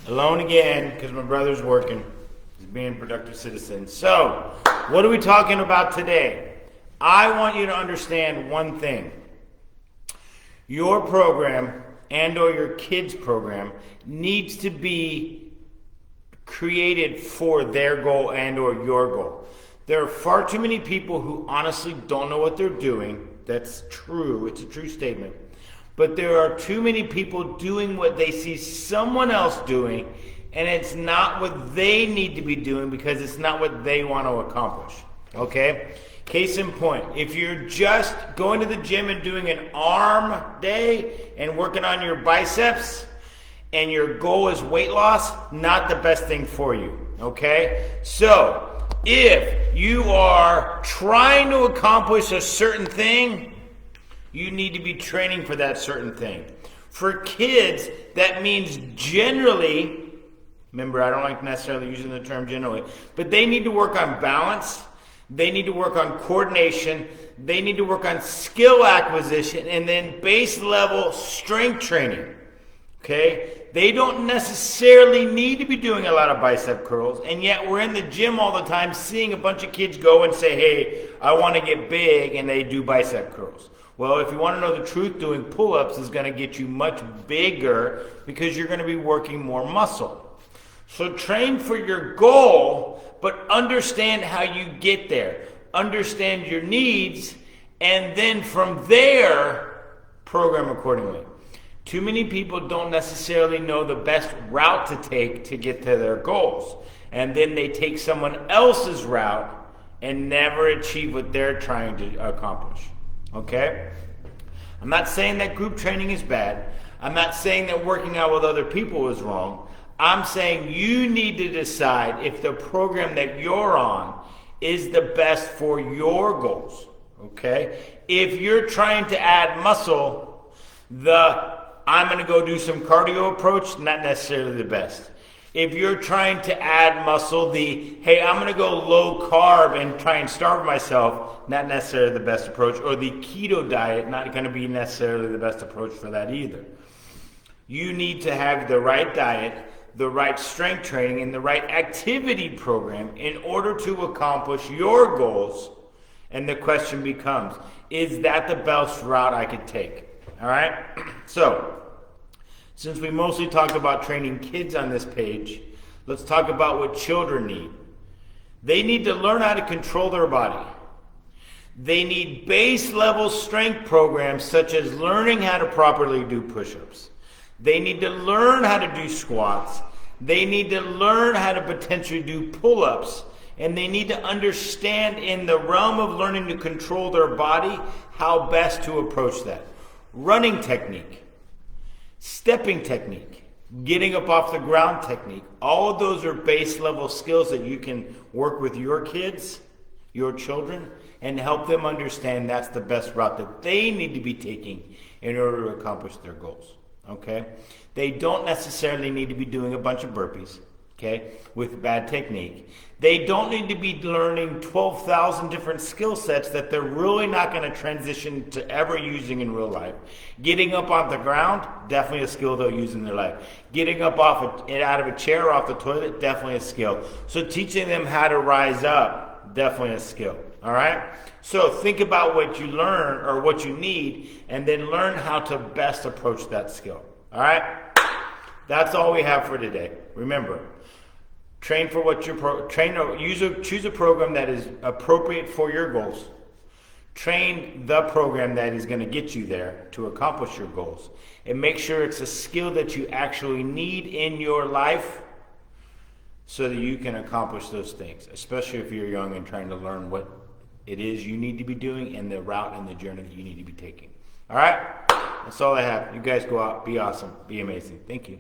Alone again, because my brother's working. He's being a productive citizen. So, what are we talking about today? I want you to understand one thing. Your program and or your kids' program needs to be created for their goal and or your goal. There are far too many people who honestly don't know what they're doing. That's true. It's a true statement. But there are too many people doing what they see someone else doing, and it's not what they need to be doing because it's not what they want to accomplish. Okay? Case in point, if you're just going to the gym and doing an arm day and working on your biceps and your goal is weight loss, not the best thing for you. Okay? So, if you are trying to accomplish a certain thing, you need to be training for that certain thing. For kids, that means generally, remember I don't like necessarily using the term generally, but they need to work on balance, they need to work on coordination, they need to work on skill acquisition, and then base level strength training. Okay? They don't necessarily need to be doing a lot of bicep curls, and yet we're in the gym all the time seeing a bunch of kids go and say, hey, I want to get big, and they do bicep curls. Well, if you want to know the truth, doing pull-ups is going to get you much bigger because you're going to be working more muscle. So train for your goal, but understand how you get there. Understand your needs, and then from there, program accordingly. Too many people don't necessarily know the best route to take to get to their goals. And then they take someone else's route and never achieve what they're trying to accomplish. Okay? I'm not saying that group training is bad. I'm not saying that working out with other people is wrong. I'm saying you need to decide if the program that you're on is the best for your goals. Okay? If you're trying to add muscle, I'm going to go do some cardio approach, not necessarily the best. If you're trying to add muscle, hey, I'm going to go low carb and try and starve myself, not necessarily the best approach. Or the keto diet, not going to be necessarily the best approach for that either. You need to have the right diet, the right strength training, and the right activity program in order to accomplish your goals. And the question becomes, is that the best route I could take? All right? So, since we mostly talked about training kids on this page, let's talk about what children need. They need to learn how to control their body. They need base level strength programs such as learning how to properly do push-ups. They need to learn how to do squats. They need to learn how to potentially do pull-ups. And they need to understand in the realm of learning to control their body how best to approach that. Running technique, stepping technique, getting up off the ground technique. All of those are base level skills that you can work with your kids, your children, and help them understand that's the best route that they need to be taking in order to accomplish their goals. Okay? They don't necessarily need to be doing a bunch of burpees, okay, with bad technique. They don't need to be learning 12,000 different skill sets that they're really not going to transition to ever using in real life. Getting up off the ground, definitely a skill they'll use in their life. Getting up out of a chair or off the toilet, definitely a skill. So teaching them how to rise up, definitely a skill. All right? So think about what you learn or what you need, and then learn how to best approach that skill. All right? That's all we have for today. Remember, train for what choose a program that is appropriate for your goals. Train the program that is going to get you there to accomplish your goals. And make sure it's a skill that you actually need in your life so that you can accomplish those things, especially if you're young and trying to learn what it is you need to be doing and the route and the journey that you need to be taking. All right? That's all I have. You guys go out, be awesome, be amazing. Thank you.